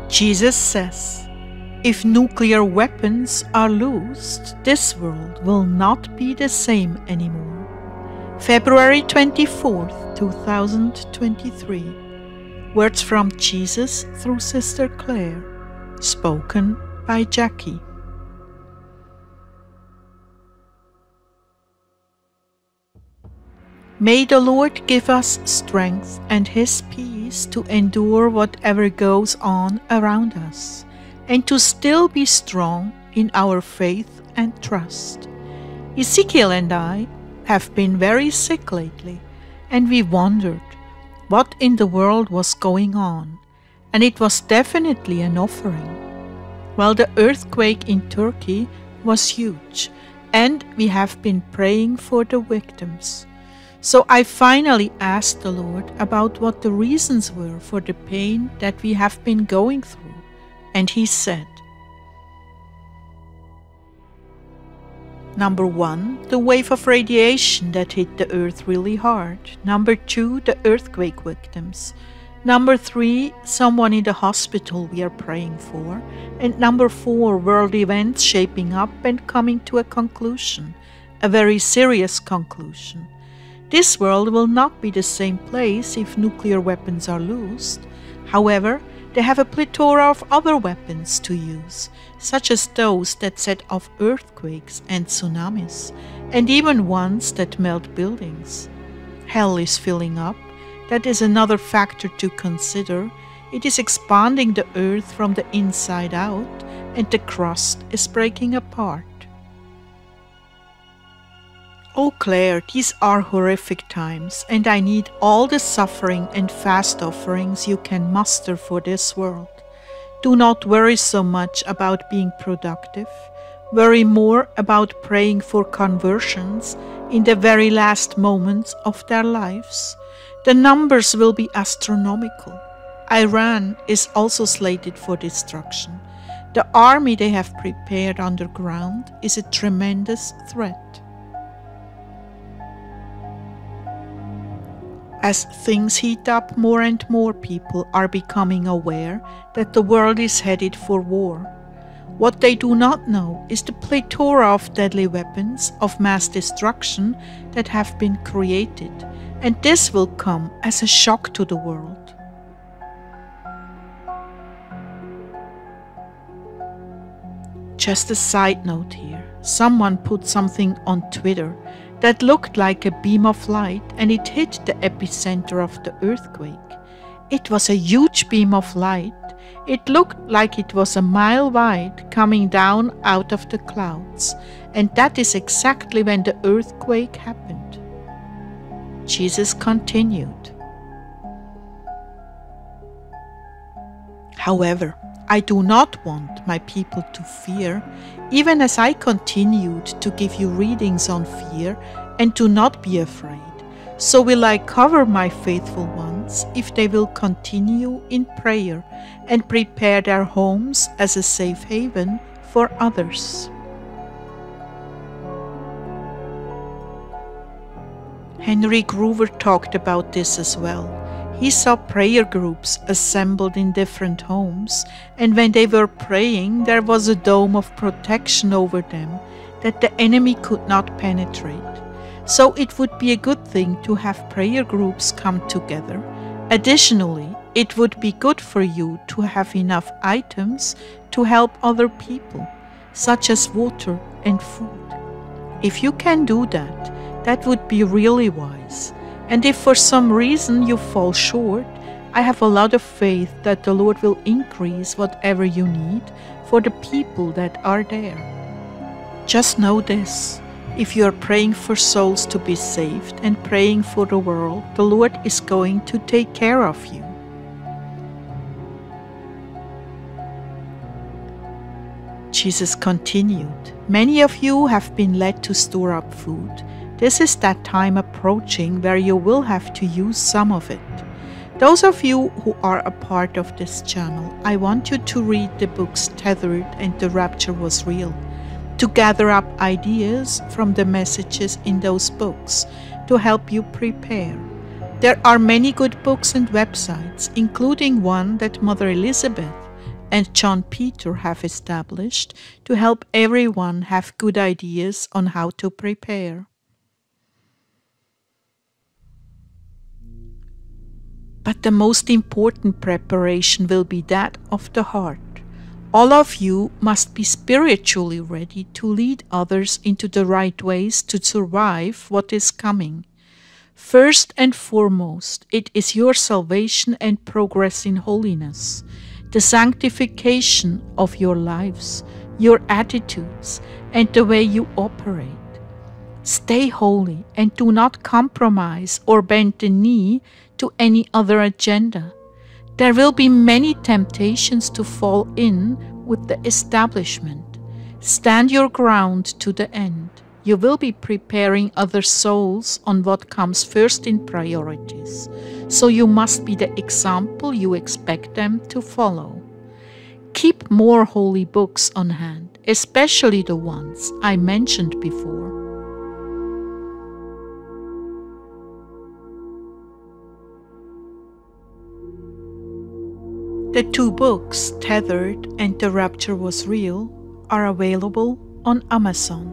Jesus says, if nuclear weapons are loosed, this world will not be the same anymore. February 24th, 2023. Words from Jesus through Sister Clare, spoken by Jackie. May the Lord give us strength and His peace to endure whatever goes on around us, and to still be strong in our faith and trust. Ezekiel and I have been very sick lately, and we wondered what in the world was going on, and it was definitely an offering. Well, the earthquake in Turkey was huge, and we have been praying for the victims. So I finally asked the Lord about what the reasons were for the pain that we have been going through, and He said, Number 1, the wave of radiation that hit the earth really hard. Number 2, the earthquake victims. Number 3, someone in the hospital we are praying for. And number 4, world events shaping up and coming to a conclusion, a very serious conclusion. This world will not be the same place if nuclear weapons are loosed. However, they have a plethora of other weapons to use, such as those that set off earthquakes and tsunamis, and even ones that melt buildings. Hell is filling up. That is another factor to consider. It is expanding the earth from the inside out, and the crust is breaking apart. Oh Clare, these are horrific times, and I need all the suffering and fast offerings you can muster for this world. Do not worry so much about being productive. Worry more about praying for conversions in the very last moments of their lives. The numbers will be astronomical. Iran is also slated for destruction. The army they have prepared underground is a tremendous threat. As things heat up, more and more people are becoming aware that the world is headed for war. What they do not know is the plethora of deadly weapons of mass destruction that have been created, and this will come as a shock to the world. Just a side note here, someone put something on Twitter that looked like a beam of light, and it hit the epicenter of the earthquake. It was a huge beam of light. It looked like it was a mile wide, coming down out of the clouds, and that is exactly when the earthquake happened. Jesus continued, However, I do not want my people to fear, even as I continued to give you readings on fear, and do not be afraid. So will I cover my faithful ones if they will continue in prayer and prepare their homes as a safe haven for others. Henry Groover talked about this as well. He saw prayer groups assembled in different homes, and when they were praying, there was a dome of protection over them that the enemy could not penetrate. So it would be a good thing to have prayer groups come together. Additionally, it would be good for you to have enough items to help other people, such as water and food. If you can do that, that would be really wise. And if for some reason you fall short, I have a lot of faith that the Lord will increase whatever you need for the people that are there. Just know this, if you are praying for souls to be saved and praying for the world, the Lord is going to take care of you. Jesus continued, Many of you have been led to store up food. This is that time approaching where you will have to use some of it. Those of you who are a part of this channel, I want you to read the books Tethered and The Rapture Was Real, to gather up ideas from the messages in those books to help you prepare. There are many good books and websites, including one that Mother Elizabeth and John Peter have established to help everyone have good ideas on how to prepare. But the most important preparation will be that of the heart. All of you must be spiritually ready to lead others into the right ways to survive what is coming. First and foremost, it is your salvation and progress in holiness, the sanctification of your lives, your attitudes, and the way you operate. Stay holy and do not compromise or bend the knee to any other agenda. There will be many temptations to fall in with the establishment. Stand your ground to the end. You will be preparing other souls on what comes first in priorities, so you must be the example you expect them to follow. Keep more holy books on hand, especially the ones I mentioned before. The 2 books, Tethered and The Rapture Was Real, are available on Amazon.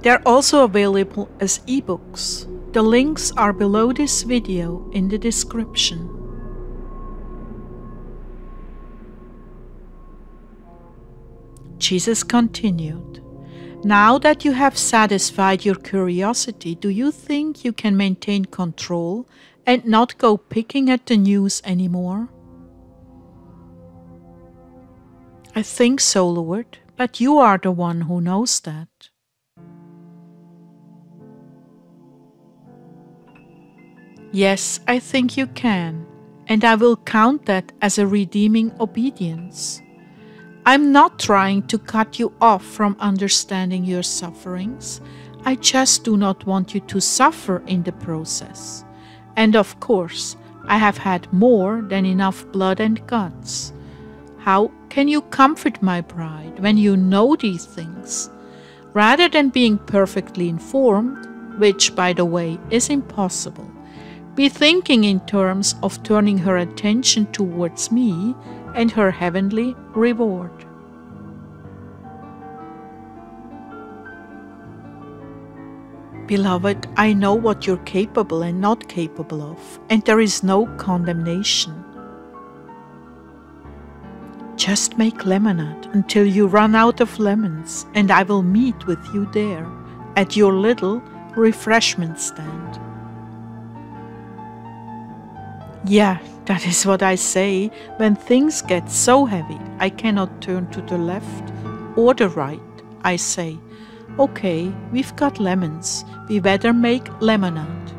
They're also available as ebooks. The links are below this video in the description. Jesus continued, "Now that you have satisfied your curiosity, do you think you can maintain control and not go picking at the news anymore?" "I think so, Lord, but you are the one who knows that." "Yes, I think you can, and I will count that as a redeeming obedience. I'm not trying to cut you off from understanding your sufferings. I just do not want you to suffer in the process. And of course, I have had more than enough blood and guts. How can you comfort my bride when you know these things? Rather than being perfectly informed, which, by the way, is impossible, be thinking in terms of turning her attention towards me and her heavenly reward." Beloved, I know what you're capable and not capable of, and there is no condemnation. Just make lemonade until you run out of lemons, and I will meet with you there at your little refreshment stand. Yeah, that is what I say when things get so heavy I cannot turn to the left or the right. I say, okay, we've got lemons, we better make lemonade.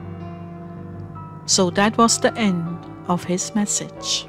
So that was the end of his message.